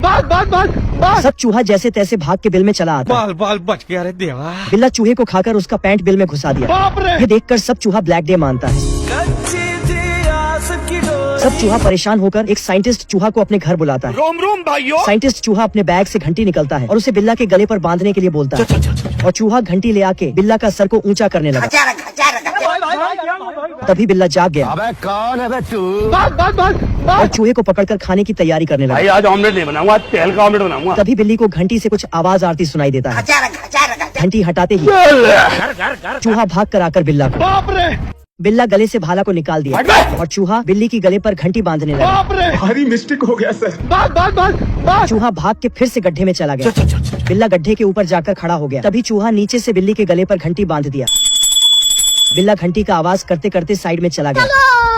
सब चूहा जैसे तैसे भाग के बिल में चला आता। बाल बाल बच गया रे देवा। बिल्ला चूहे को खाकर उसका पैंट बिल में घुसा दिया। ये देखकर सब चूहा ब्लैक डे मानता है। सब चूहा परेशान होकर एक साइंटिस्ट चूहा को अपने घर बुलाता है। रोम रोम भाइयों। साइंटिस्ट चूहा अपने बैग से घंटी निकलता है और उसे बिल्ला के गले पर बांधने के लिए बोलता है और चूहा घंटी ले आके बिल्ला का सर को ऊंचा करने लगा। तभी बिल्ला जाग गया। अबे कौन है बे तू? और चूहे को पकड़कर खाने की तैयारी करने लगा। भाई आज ऑमलेट नहीं बनाऊंगा, आज तेल का ऑमलेट बनाऊंगा। तभी बिल्ली को घंटी से कुछ आवाज आती सुनाई देता है। घंटी हटाते ही चूहा भाग कर आकर बिल्ला गले से भाला को निकाल दिया और चूहा बिल्ली की गले पर घंटी बांधने लगा। भारी मिस्टेक हो गया सर। चूहा भाग के फिर से गड्ढे में चला गया। बिल्ला गड्ढे के ऊपर जाकर खड़ा हो गया। तभी चूहा नीचे से बिल्ली के गले पर घंटी बांध दिया। बिल्ला घंटी का आवाज करते करते साइड में चला गया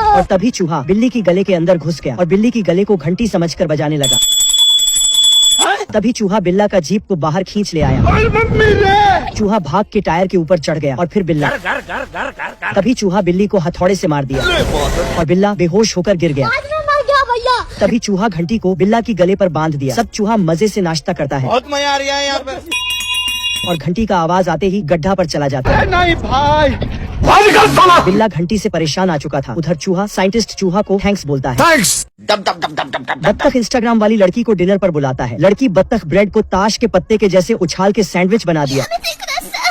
और तभी चूहा बिल्ली की गले के अंदर घुस गया और बिल्ली की गले को घंटी समझकर बजाने लगा। तभी चूहा बिल्ला का जीप को बाहर खींच ले आया। चूहा भाग के टायर के ऊपर चढ़ गया और फिर बिल्ला। तभी चूहा बिल्ली को हथौड़े से मार दिया और बिल्ला बेहोश होकर गिर गया। तभी चूहा घंटी को बिल्ला की गले पर बांध दिया। सब चूहा मजे से नाश्ता करता है। बहुत मजा आ रहा है यहाँ पे। और घंटी का आवाज आते ही गड्ढा पर चला जाता है। नहीं भाई। बिल्ला घंटी से परेशान आ चुका था। उधर चूहा साइंटिस्ट चूहा को थैंक्स बोलता है। बत्तख इंस्टाग्राम वाली लड़की को डिनर पर बुलाता है। लड़की बत्तख ब्रेड को ताश के पत्ते के जैसे उछाल के सैंडविच बना दिया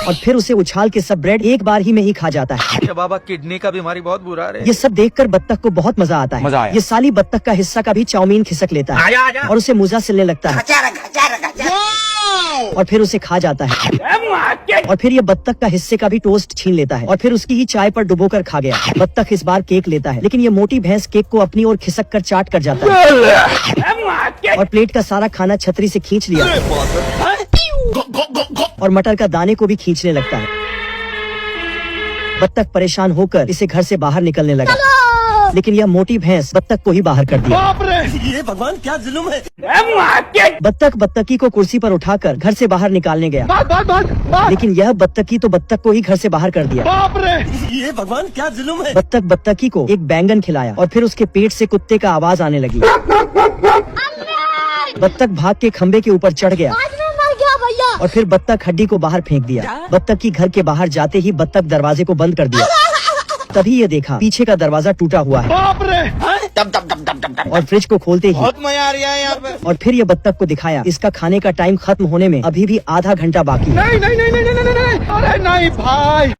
और फिर उसे उछाल के सब ब्रेड एक बार ही में ही खा जाता है। बाबा किडनी का बीमारी बहुत बुरा है। ये सब देखकर बत्तख को बहुत मजा आता है। ये साली बत्तख का हिस्सा का भी चाउमीन खिसक लेता है और उसे मुजा सिलने लगता है और फिर उसे खा जाता है। और फिर ये बत्तख का हिस्से का भी टोस्ट छीन लेता है और फिर उसकी ही चाय पर डुबोकर खा गया। बत्तख इस बार केक लेता है लेकिन ये मोटी भैंस केक को अपनी ओर खिसक कर चाट कर जाता है और प्लेट का सारा खाना छतरी से खींच लिया और मटर का दाने को भी खींचने लगता है। बत्तख परेशान होकर इसे घर से बाहर निकलने लगा लेकिन यह मोटी भैंस बत्तख को ही बाहर कर दिया। ये भगवान क्या जुल्म है। बत्तख बत्तखी को कुर्सी पर उठाकर घर से बाहर निकालने गया लेकिन यह बत्तखी तो बत्तख को ही घर से बाहर कर दिया। ये भगवान क्या जुल्म है। बत्तख बत्तखी को एक बैंगन खिलाया और फिर उसके पेट से कुत्ते का आवाज आने लगी। बत्तख भाग के खम्बे के ऊपर चढ़ गया और फिर बत्तख हड्डी को बाहर फेंक दिया। बत्तख की घर के बाहर जाते ही बत्तख दरवाजे को बंद कर दिया। तभी ये देखा पीछे का दरवाजा टूटा हुआ है और फ्रिज को खोलते ही बहुत मजा आ रहा है यहाँ पे। और फिर ये बत्तख को दिखाया इसका खाने का टाइम खत्म होने में अभी भी आधा घंटा बाकी है। नहीं नहीं नहीं नहीं नहीं नहीं, अरे नहीं भाई।